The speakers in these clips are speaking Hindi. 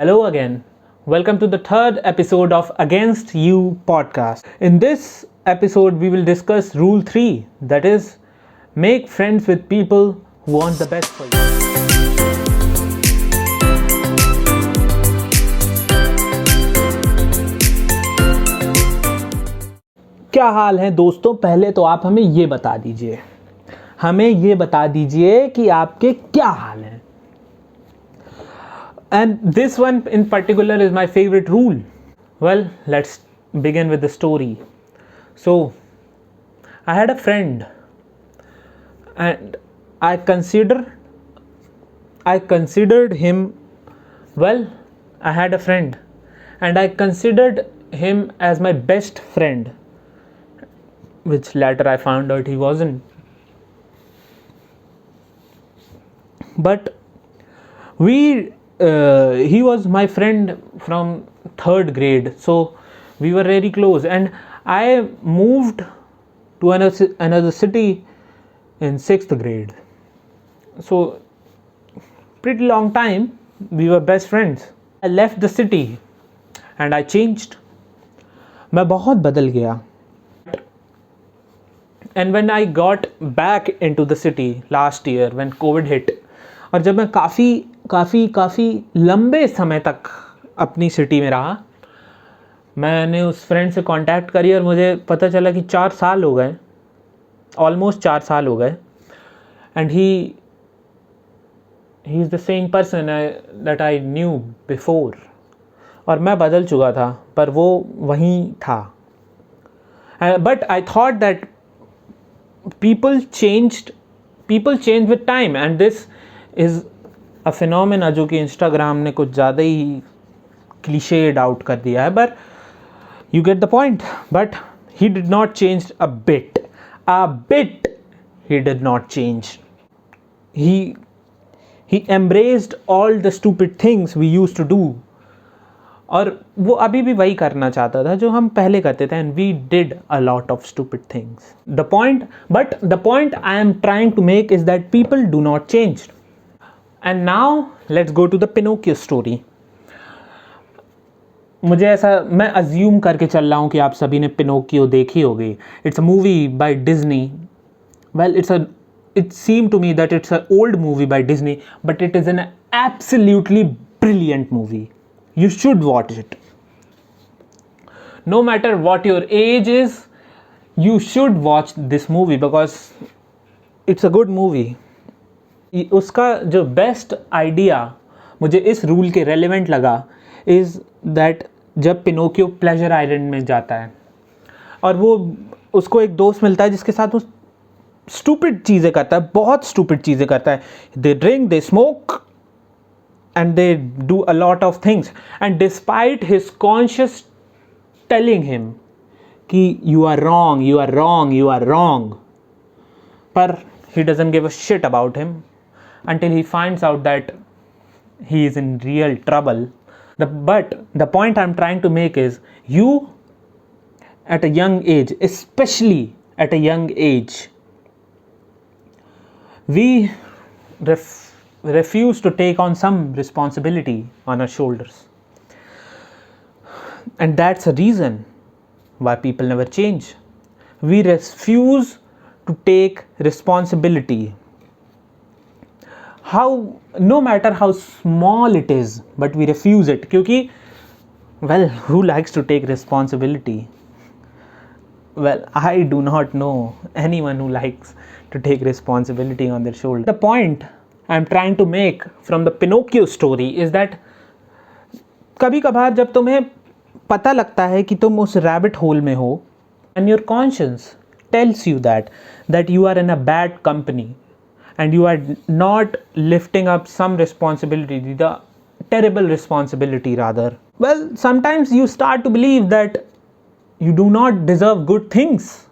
Hello again. Welcome to the third episode of Against You podcast. In this episode, we will discuss Rule 3, that is, make friends with people who want the best for you. क्या हाल है दोस्तों? पहले तो आप हमें ये बता दीजिए कि आपके क्या हाल हैं. And this one in particular is my favorite rule. Well, let's begin with the story. So, I had a friend, and I considered him. Well, I had a friend, and I considered him as my best friend, which later I found out he wasn't. But he was my friend from third grade, so we were very close, and I moved to another city in 6th grade, so pretty long time we were best friends. I left the city and I changed. मैं बहुत बदल गया. And when I got back into the city last year when COVID hit, और जब मैं काफ़ी लंबे समय तक अपनी सिटी में रहा, मैंने उस फ्रेंड से कांटेक्ट करी और मुझे पता चला कि 4 साल हो गए, ऑलमोस्ट 4 साल हो गए, and he is the same person that I knew before. और मैं बदल चुका था पर वो वहीं था. But I thought that people changed with time, and this is a phenomena जो कि इंस्टाग्राम ने कुछ ज़्यादा ही क्लीशेड आउट कर दिया है, but you get the point. But he did not change a bit he did not change. He embraced all the stupid things we used to do, और वो अभी भी वही करना चाहता था जो हम पहले करते थे, and we did a lot of stupid things. The point I am trying to make is that people do not change. And now let's go to the Pinocchio story. मैं अज्यूम करके चल रहा हूँ कि आप सभी ने पिनोकियो देखी होगी. It's a movie by Disney. Well, it seemed to me that it's an old movie by Disney, but it is an absolutely brilliant movie. You should watch it. No matter what your age is, you should watch this movie because it's a good movie. उसका जो बेस्ट आइडिया मुझे इस रूल के रेलेवेंट लगा इज़ दैट जब पिनोकियो प्लेजर आइलैंड में जाता है और वो उसको एक दोस्त मिलता है जिसके साथ वो स्टूपिड चीज़ें करता है, बहुत स्टूपिड चीज़ें करता है. They drink, they smoke, and they do a lot of things, and despite his conscious telling him कि you are wrong, but he doesn't give a shit about him until he finds out that he is in real trouble. But the point I'm trying to make is, you at a young age, especially at a young age, we refuse to take on some responsibility on our shoulders, and that's a reason why people never change. We refuse to take responsibility, no matter how small it is, but we refuse it क्योंकि well, who likes to take responsibility? Well, I do not know anyone who likes to take responsibility on their shoulder. The point I'm trying to make from the Pinocchio story is that कभी कभार जब तुम्हें पता लगता है कि तुम उस रैबिट होल में हो, and your conscience tells you that you are in a bad company and you are not lifting up some responsibility, the terrible responsibility rather. Well, sometimes you start to believe that you do not deserve good things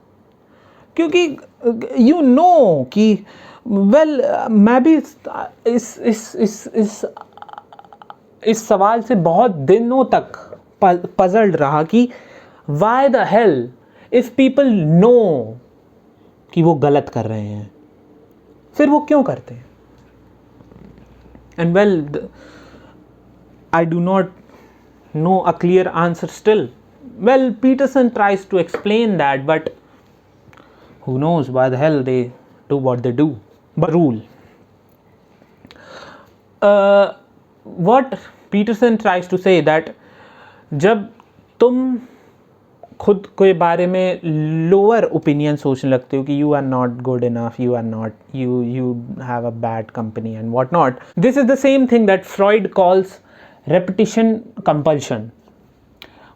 क्योंकि you know कि well, मैं भी इस सवाल से बहुत दिनों तक पजल्ड रहा कि why the hell if people know कि वो गलत कर रहे हैं, फिर वो क्यों करते हैं? And well, I do not know a clear answer still. Well, Peterson tries to explain that, but who knows why the hell they do what they do. But rule. What Peterson tries to say that जब तुम खुद के बारे में लोअर ओपिनियन सोचने लगते हो कि you are not good enough, you are not, you have a bad company and what not, this is the same thing that Freud calls repetition compulsion.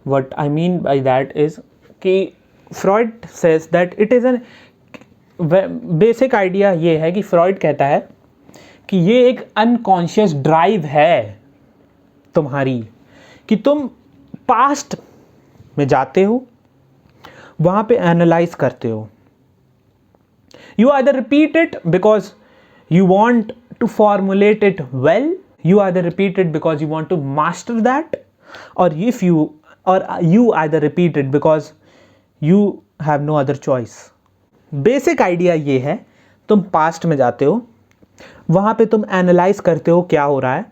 What I mean by that is कि Freud says that it is an basic idea. ये है कि फ्रॉइड कहता है कि ये एक अनकॉन्शियस ड्राइव है तुम्हारी, कि तुम पास्ट में जाते हो, वहाँ पे एनालाइज करते हो. You either repeat it because you want to formulate it well, you either repeat it because you want to master that, or you either repeat it because you have no other choice. Basic idea ये है, तुम पास्ट में जाते हो, वहाँ पे तुम एनालाइज करते हो क्या हो रहा है,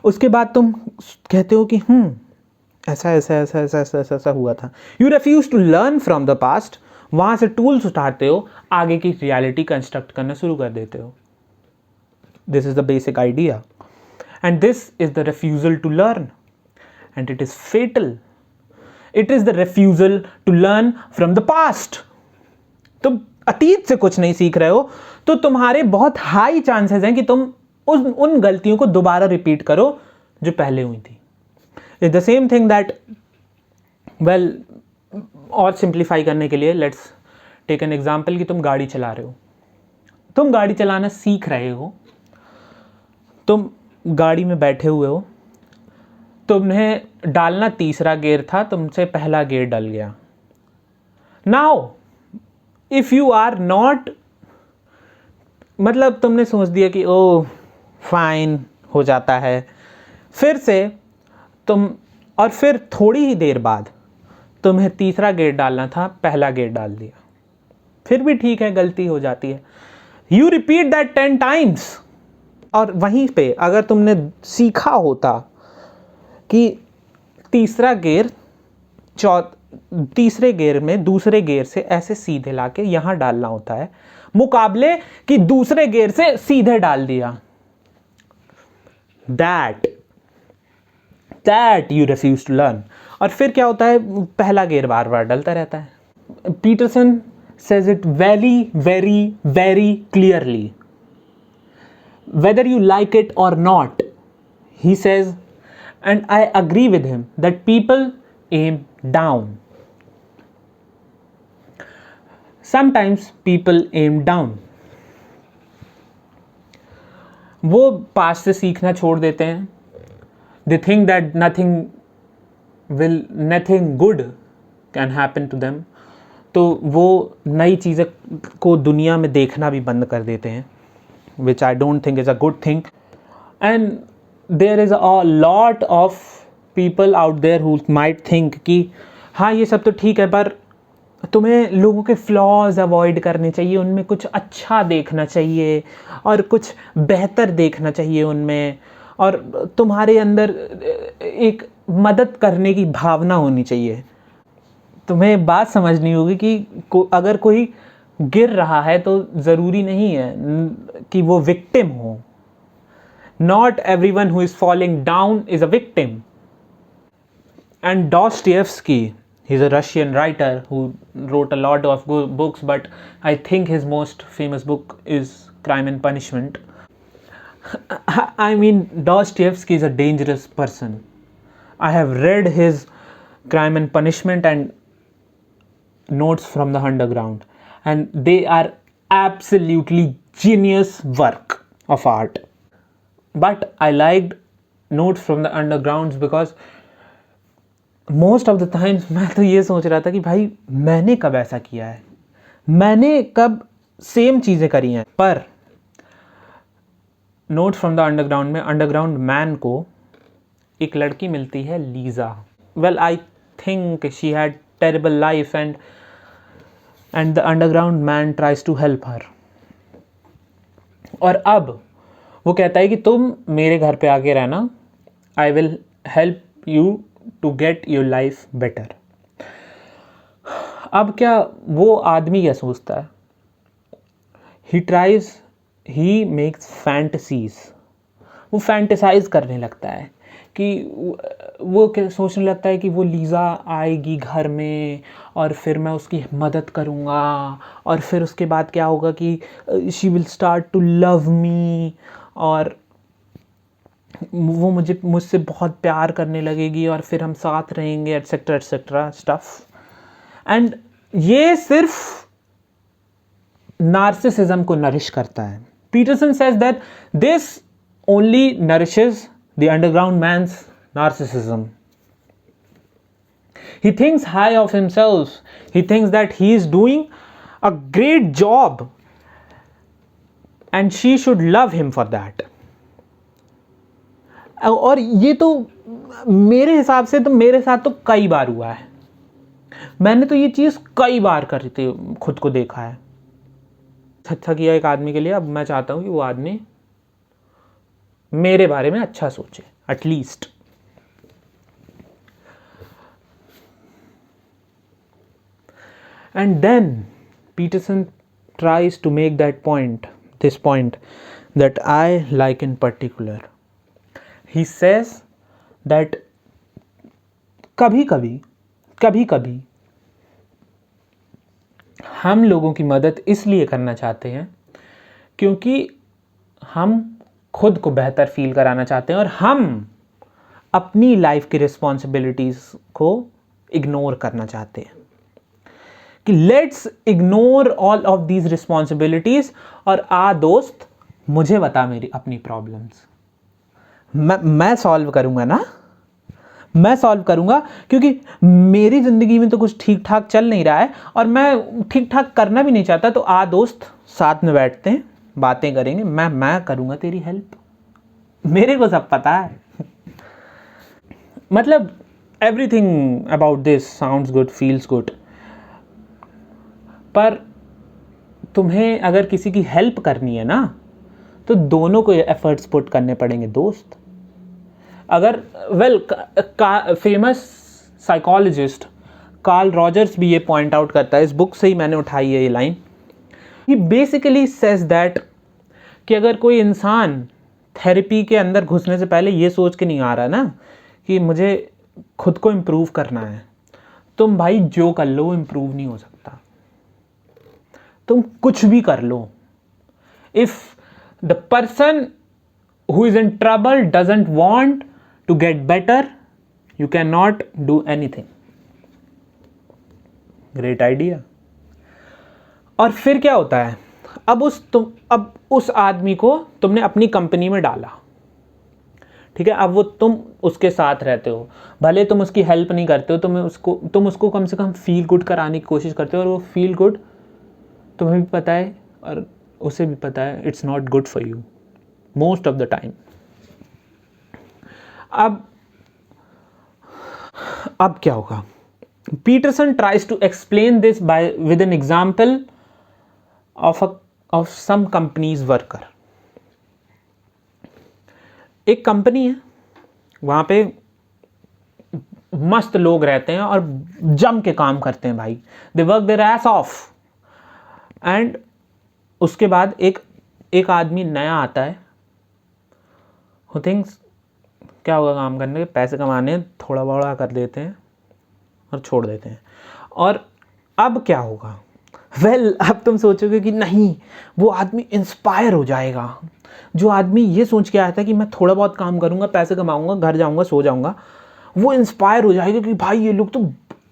उसके बाद तुम कहते हो कि ऐसा ऐसा ऐसा ऐसा ऐसा ऐसा ऐसा हुआ था. You refuse to learn from the past, वहाँ से टूल्स उठाते हो, आगे की रियलिटी कंस्ट्रक्ट करना शुरू कर देते हो. This is the basic idea, and this is the refusal to learn, and it is fatal. It is the refusal to learn from the past. तुम अतीत से कुछ नहीं सीख रहे हो तो तुम्हारे बहुत हाई चांसेस हैं कि तुम उन गलतियों को दोबारा रिपीट करो जो पहले हुई थी. It's the same thing that, well, और सिंप्लीफाई करने के लिए लेट्स टेक एन एग्जाम्पल कि तुम गाड़ी चला रहे हो, तुम गाड़ी चलाना सीख रहे हो, तुम गाड़ी में बैठे हुए हो, तुम्हें डालना तीसरा गियर था, तुमसे पहला गियर डल गया. Now if you are not, मतलब तुमने सोच दिया कि ओ फाइन हो जाता है, फिर से तुम, और फिर थोड़ी ही देर बाद तुम्हें तीसरा गियर डालना था, पहला गियर डाल दिया, फिर भी ठीक है, गलती हो जाती है. You repeat that 10 times. और वहीं पे अगर तुमने सीखा होता कि तीसरा गियर तीसरे गियर में दूसरे गियर से ऐसे सीधे लाके यहाँ डालना होता है, मुकाबले कि दूसरे गियर से सीधे डाल दिया, that you refuse to learn. और फिर क्या होता है, पहला गियर बार बार डलता रहता है. Peterson says it very very very clearly. Whether you like it or not, he says, and I agree with him, that people aim down. Sometimes people aim down. वो पास्ट से सीखना छोड़ देते हैं. They think that nothing good can happen to them. तो वो नई चीज़ें को दुनिया में देखना भी बंद कर देते हैं, which I don't think is a good thing. And there is a lot of people out there who might think कि हाँ ये सब तो ठीक है, पर तुम्हें लोगों के फ्लॉज अवॉइड करने चाहिए, उनमें कुछ अच्छा देखना चाहिए और कुछ बेहतर देखना चाहिए उनमें, और तुम्हारे अंदर एक मदद करने की भावना होनी चाहिए. तुम्हें बात समझनी होगी कि अगर कोई गिर रहा है तो ज़रूरी नहीं है कि वो विक्टिम हो. Not everyone who is falling down is a victim. And Dostoevsky, he is a Russian writer who wrote a lot of books, but I think his most famous book is Crime and Punishment. I mean, Dostoevsky is a dangerous person. I have read his Crime and Punishment and Notes from the Underground, and they are absolutely genius work of art. But I liked Notes from the Undergrounds because most of the times मैं तो ये सोच रहा था कि भाई मैंने कब ऐसा किया है, मैंने कब सेम चीज़ें करी हैं. पर नोट्स फ्रॉम द अंडरग्राउंड में अंडरग्राउंड मैन को एक लड़की मिलती है, Liza. Well, I think she had terrible life and the underground man tries to help her. और अब वो कहता है कि तुम मेरे घर पे आके रहना, I will help you to get your life better. अब क्या वो आदमी क्या सोचता है, ही मेक्स फैंटसीज, वो फैंटेसाइज करने लगता है कि वो क्या सोचने लगता है कि वो लीज़ा आएगी घर में और फिर मैं उसकी मदद करूँगा और फिर उसके बाद क्या होगा कि she will start to love me और वो मुझसे बहुत प्यार करने लगेगी और फिर हम साथ रहेंगे एट्सेट्रा स्टफ। एंड ये सिर्फ नार्सिसिज्म को नरिश करता है। Peterson says that this only nourishes the underground man's narcissism. He thinks high of himself. He thinks that he is doing a great job and she should love him for that. और ये तो मेरे हिसाब से तो मेरे साथ तो कई बार हुआ है। मैंने तो ये चीज़ कई बार कर थी, खुद को देखा है। अच्छा किया एक आदमी के लिए, अब मैं चाहता हूँ कि वो आदमी मेरे बारे में अच्छा सोचे at least. And then Peterson tries to make this point that I like in particular. He says that कभी कभी हम लोगों की मदद इसलिए करना चाहते हैं क्योंकि हम खुद को बेहतर फील कराना चाहते हैं और हम अपनी लाइफ की रिस्पॉन्सिबिलिटीज को इग्नोर करना चाहते हैं कि let's ignore all of these responsibilities और दोस्त मुझे बता मेरी अपनी प्रॉब्लम्स, मैं सॉल्व करूंगा ना, मैं सॉल्व करूंगा क्योंकि मेरी जिंदगी में तो कुछ ठीक ठाक चल नहीं रहा है और मैं ठीक ठाक करना भी नहीं चाहता। तो दोस्त साथ में बैठते हैं, बातें करेंगे, मैं करूंगा तेरी हेल्प, मेरे को सब पता है। मतलब everything about this sounds good, feels good, पर तुम्हें अगर किसी की हेल्प करनी है ना तो दोनों को एफर्ट्स पुट करने पड़ेंगे दोस्त। अगर फेमस साइकोलॉजिस्ट कार्ल रॉजर्स भी ये पॉइंट आउट करता है, इस बुक से ही मैंने उठाई है ये line. He basically says that कि अगर कोई इंसान थेरेपी के अंदर घुसने से पहले ये सोच के नहीं आ रहा ना कि मुझे खुद को इम्प्रूव करना है, तुम भाई जो कर लो इम्प्रूव नहीं हो सकता, तुम कुछ भी कर लो। If the person who is in trouble doesn't want to get better, you cannot do anything. Great idea. और फिर क्या होता है, अब उस आदमी को तुमने अपनी कंपनी में डाला, ठीक है, अब वो तुम उसके साथ रहते हो, भले तुम उसकी हेल्प नहीं करते हो, तुम उसको कम से कम फील गुड कराने की कोशिश करते हो और वो फील गुड तुम्हें भी पता है और उसे भी पता है it's not good for you most of the time. अब क्या होगा, Peterson tries to explain this with an example of some companies worker. एक कंपनी है, वहां पे मस्त लोग रहते हैं और जम के काम करते हैं भाई, they work their ass off. And उसके बाद एक आदमी नया आता है, हु थिंक्स क्या होगा काम करने के, पैसे कमाने, थोड़ा बड़ा कर देते हैं और छोड़ देते हैं। और अब क्या होगा, अब तुम सोचोगे कि नहीं, वो आदमी इंस्पायर हो जाएगा। जो आदमी ये सोच के आया था कि मैं थोड़ा बहुत काम करूंगा, पैसे कमाऊंगा, घर जाऊंगा, सो जाऊंगा, वो इंस्पायर हो जाएगा कि भाई ये लोग तो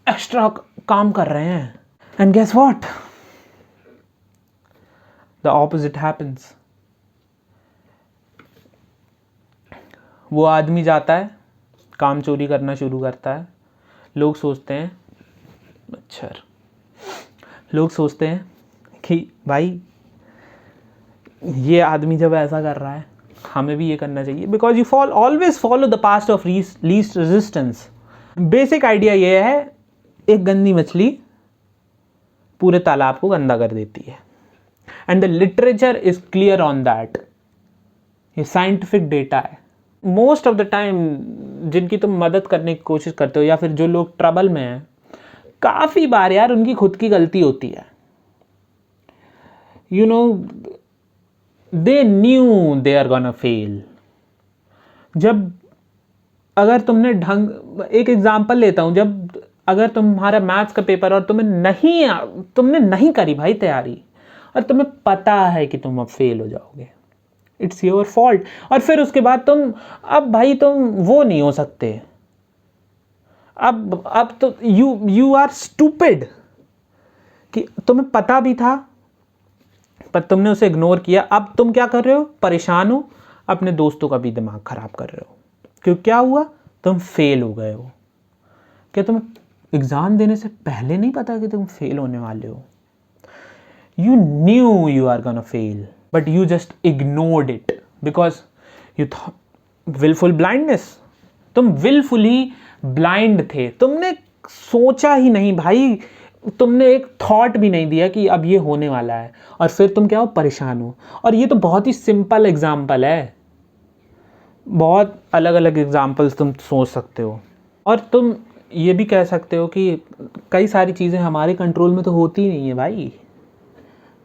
एक्स्ट्रा काम कर रहे हैं। And guess what, the opposite happens. वो आदमी जाता है, काम चोरी करना शुरू करता है। लोग सोचते हैं मच्छर, लोग सोचते हैं कि भाई ये आदमी जब ऐसा कर रहा है हमें भी ये करना चाहिए, because you always follow the path of least resistance. Basic idea ये है, एक गंदी मछली पूरे तालाब को गंदा कर देती है। And the literature is clear on that, ये साइंटिफिक डेटा है। मोस्ट ऑफ द टाइम जिनकी तुम मदद करने की कोशिश करते हो या फिर जो लोग ट्रबल में हैं, काफ़ी बार यार उनकी खुद की गलती होती है. You know, they knew they are gonna fail. जब अगर तुमने एक एग्जांपल लेता हूं, जब अगर तुम्हारा मैथ्स का पेपर और तुमने नहीं करी भाई तैयारी, और तुम्हें पता है कि तुम अब फेल हो जाओगे, इट्स योर फॉल्ट. और फिर उसके बाद अब भाई तुम वो नहीं हो सकते. अब तो यू आर स्टूपिड कि तुम्हें पता भी था पर तुमने उसे इग्नोर किया. अब तुम क्या कर रहे हो? परेशान हो, अपने दोस्तों का भी दिमाग खराब कर रहे हो. क्यों? क्या हुआ? तुम फेल हो गए हो. क्या तुम्हें एग्जाम देने से पहले नहीं पता कि तुम फेल होने वाले हो? You knew you are gonna fail, but you just ignored it because you thought willful blindness. तुम willfully blind थे. तुमने सोचा ही नहीं भाई, तुमने एक थॉट भी नहीं दिया कि अब ये होने वाला है, और फिर तुम क्या हो? परेशान हो. और ये तो बहुत ही सिंपल एग्जाम्पल है. बहुत अलग अलग एग्जाम्पल्स तुम सोच सकते हो. और तुम ये भी कह सकते हो कि कई सारी चीज़ें हमारे कंट्रोल में तो होती ही नहीं है भाई.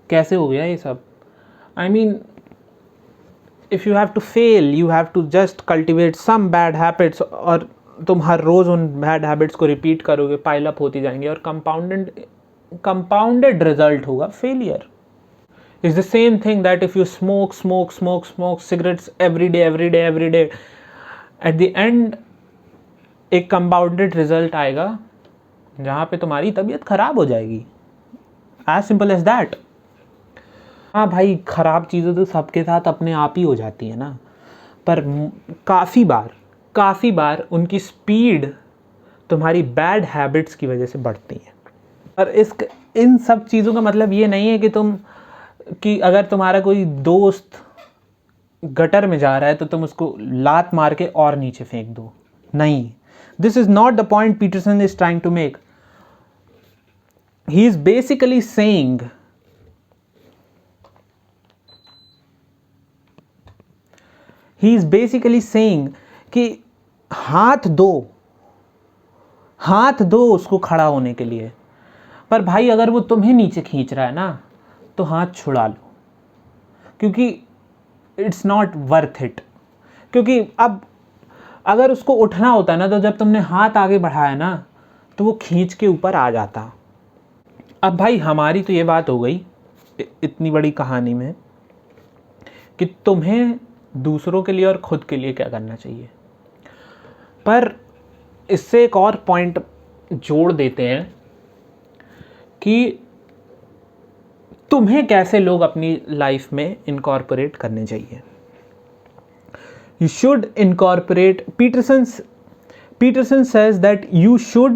कैसे हो गया ये सब? I mean, if you have to fail, you have to just cultivate some bad habits, और तुम हर रोज़ उन बैड हैबिट्स को रिपीट करोगे, पाइल अप होती जाएंगी, और कंपाउंडेड रिजल्ट होगा failure. It's the same thing that if you smoke cigarettes every day, at the end एक कंपाउंडेड रिजल्ट आएगा जहाँ पे तुम्हारी तबीयत खराब हो जाएगी. As simple as that. हाँ भाई, ख़राब चीज़ें तो सबके साथ अपने आप ही हो जाती है ना, पर काफ़ी बार उनकी स्पीड तुम्हारी बैड हैबिट्स की वजह से बढ़ती है. और इन सब चीज़ों का मतलब ये नहीं है कि अगर तुम्हारा कोई दोस्त गटर में जा रहा है तो तुम उसको लात मार के और नीचे फेंक दो. नहीं, this is not the point Peterson is trying to make. He is basically saying कि हाथ दो उसको खड़ा होने के लिए. पर भाई अगर वो तुम्हें नीचे खींच रहा है ना, तो हाथ छुड़ा लो, क्योंकि इट्स नॉट वर्थ इट. क्योंकि अब अगर उसको उठना होता ना, तो जब तुमने हाथ आगे बढ़ाया ना, तो वो खींच के ऊपर आ जाता. अब भाई हमारी तो ये बात हो गई इतनी बड़ी कहानी में कि तुम्हें दूसरों के लिए और खुद के लिए क्या करना चाहिए. पर इससे एक और पॉइंट जोड़ देते हैं कि तुम्हें कैसे लोग अपनी लाइफ में इनकॉर्पोरेट करने चाहिए. You should incorporate. Peterson says that you should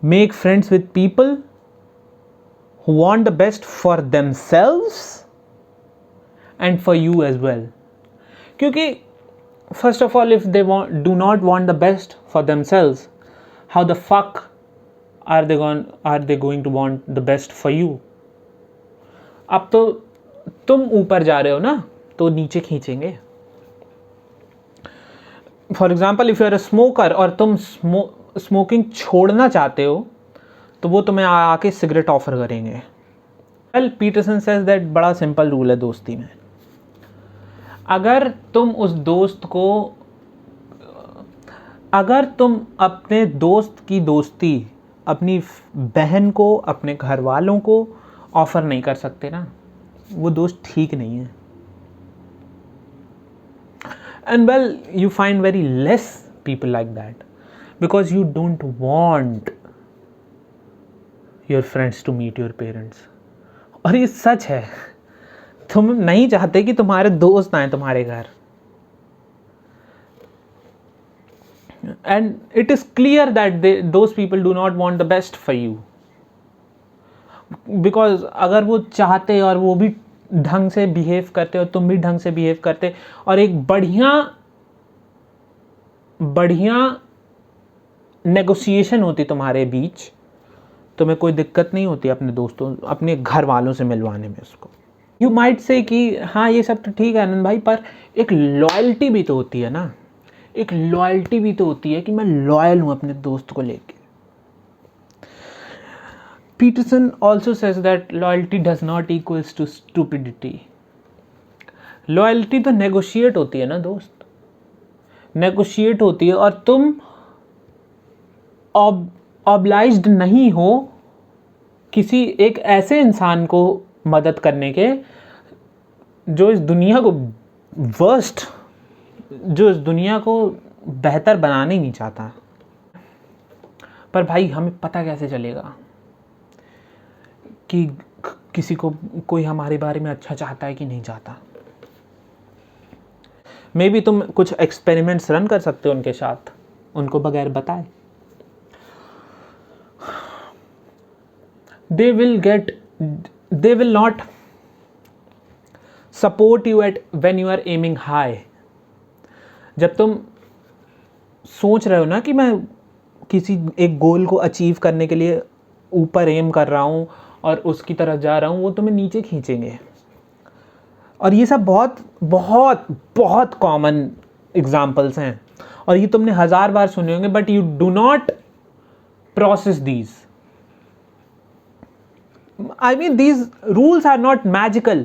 make friends with people who want the best for themselves and for you as well. क्योंकि first of all, if they do not want the best for themselves, how the fuck are they going to want the best for you? अब तो तुम ऊपर जा रहे हो ना, तो नीचे खींचेंगे. For example, if you are a smoker और तुम स्मोकिंग छोड़ना चाहते हो, तो वो तुम्हें आके सिगरेट ऑफर करेंगे. वेल, पीटरसन सेज दैट बड़ा सिंपल रूल है दोस्ती में. अगर तुम अपने दोस्त की दोस्ती अपनी बहन को, अपने घर वालों को ऑफर नहीं कर सकते ना, वो दोस्त ठीक नहीं है. And well, you find very less people like that because you don't want your friends to meet your parents. और ये सच है, तुम नहीं चाहते कि तुम्हारे दोस्त आए तुम्हारे घर. And it is clear that those people do not want the best for you. Because अगर वो चाहते और वो भी ढंग से बिहेव करते और तुम भी ढंग से बिहेव करते और एक बढ़िया नेगोशिएशन होती तुम्हारे बीच, तुम्हें कोई दिक्कत नहीं होती अपने दोस्तों, अपने घर वालों से मिलवाने में उसको. यू माइट से कि हाँ ये सब तो ठीक है आनंद भाई, पर एक लॉयल्टी भी तो होती है ना, एक लॉयल्टी भी तो होती है कि मैं लॉयल हूँ अपने दोस्त को लेके। Peterson also says that loyalty does not equals to stupidity. Loyalty तो नेगोशिएट होती है ना दोस्त, नेगोशिएट होती है, और तुम ऑब्लाइज्ड नहीं हो किसी एक ऐसे इंसान को मदद करने के जो इस दुनिया को वर्स्ट, जो इस दुनिया को बेहतर बनाना ही नहीं चाहता। पर भाई हमें पता कैसे चलेगा कि किसी को कोई हमारे बारे में अच्छा चाहता है कि नहीं चाहता? मे बी तुम कुछ एक्सपेरिमेंट्स रन कर सकते हो उनके साथ, उनको बगैर बताए। they will not support you at when you are aiming high। जब तुम सोच रहे हो ना कि मैं किसी एक गोल को अचीव करने के लिए ऊपर एम कर रहा हूँ और उसकी तरफ जा रहा हूँ, वो तुम्हें नीचे खींचेंगे। और ये सब बहुत बहुत बहुत कॉमन एग्जाम्पल्स हैं, और ये तुमने 1000 बार सुने होंगे, but you do not process these. I mean, these rules are not magical.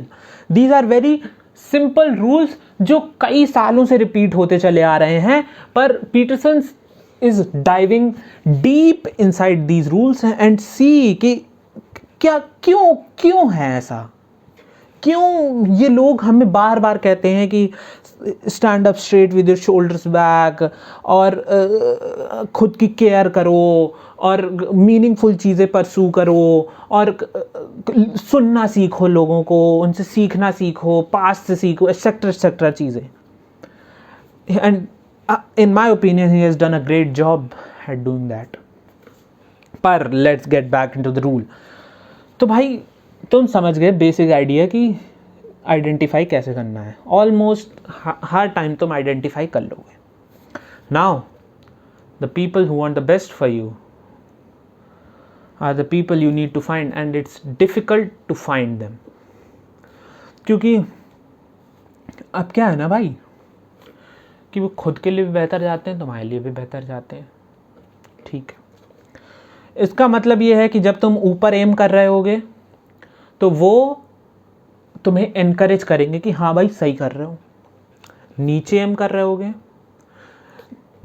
These are very simple rules जो कई सालों से रिपीट होते चले आ रहे हैं, पर Peterson is diving deep inside these rules and see कि क्या क्यों है ऐसा, क्यों ये लोग हमें बार बार कहते हैं कि stand up straight with your shoulders back, और खुद की केयर करो, और मीनिंगफुल चीज़ें परसू करो, और सुनना सीखो लोगों को, उनसे सीखना सीखो, पास्ट से सीखो, एक्सेट्रा चीज़ें। And in my opinion he has done a great job at doing that. पर let's get back into the rule. तो भाई तुम समझ गए बेसिक आइडिया कि आइडेंटिफाई कैसे करना है। ऑलमोस्ट हर टाइम तुम आइडेंटिफाई कर लोगे। Now the people who want the best for you are the people you need to find, and it's difficult to find them. क्योंकि अब क्या है ना भाई कि वो खुद के लिए भी बेहतर जाते हैं, तुम्हारे लिए भी बेहतर जाते हैं, ठीक है। इसका मतलब ये है कि जब तुम ऊपर एम कर रहे होगे तो वो तुम्हें एनकरेज करेंगे कि हाँ भाई सही कर रहे हो। नीचे एम कर रहे होगे,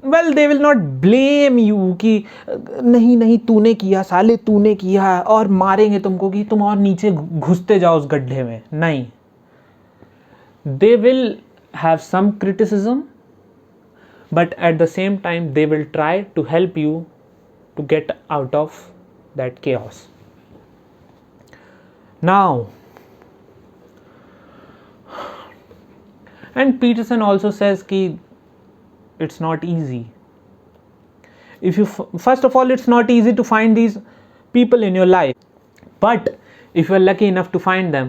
well they will not blame you कि नहीं तूने किया साले, तूने किया, और मारेंगे तुमको कि तुम और नीचे घुसते जाओ उस गड्ढे में। नहीं, they will have some criticism, but at the same time they will try to help you to get out of that chaos. Now, and Peterson also says ki it's not easy. If you first of all, it's not easy to find these people in your life, but if you're lucky enough to find them,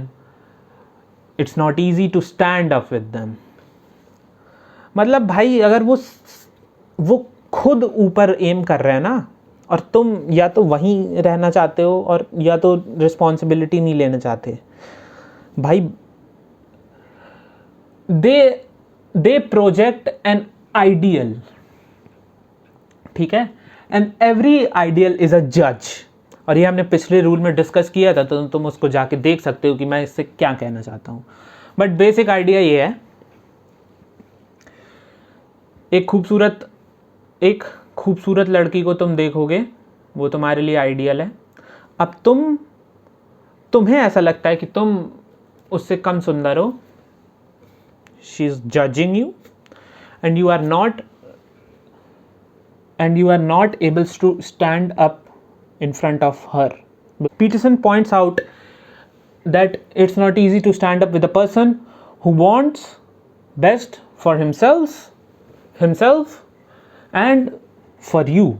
it's not easy to stand up with them. मतलब भाई अगर वो खुद ऊपर एम कर रहे हैं ना, और तुम या तो वहीं रहना चाहते हो और या तो रिस्पॉन्सिबिलिटी नहीं लेना चाहते, भाई दे प्रोजेक्ट एन आइडियल, ठीक है, and every ideal is a जज। और ये हमने पिछले रूल में डिस्कस किया था, तो तुम उसको जाके देख सकते हो कि मैं इससे क्या कहना चाहता हूँ। बट बेसिक आइडिया ये है, एक खूबसूरत लड़की को तुम देखोगे, वो तुम्हारे लिए आइडियल है। अब तुम्हें ऐसा लगता है कि तुम उससे कम सुंदर हो, she is judging you, and you are not able to stand up in front of her. Peterson points out that it's not easy to stand up with a person who wants best for himself and for you.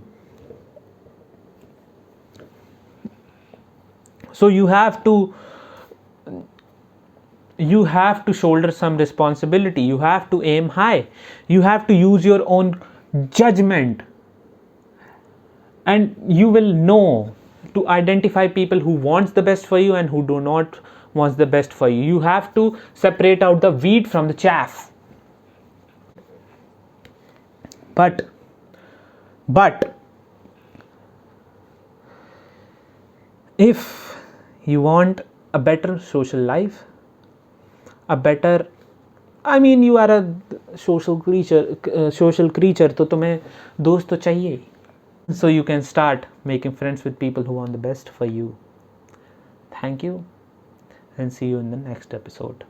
So you have to shoulder some responsibility. You have to aim high. You have to use your own judgment. And you will know to identify people who wants the best for you and who do not wants the best for you. You have to separate out the wheat from the chaff. But if you want a better social life, a better, I mean you are a social creature, तो तुम्हें दोस्त तो चाहिए ही. So you can start making friends with people who want the best for you. Thank you and see you in the next episode.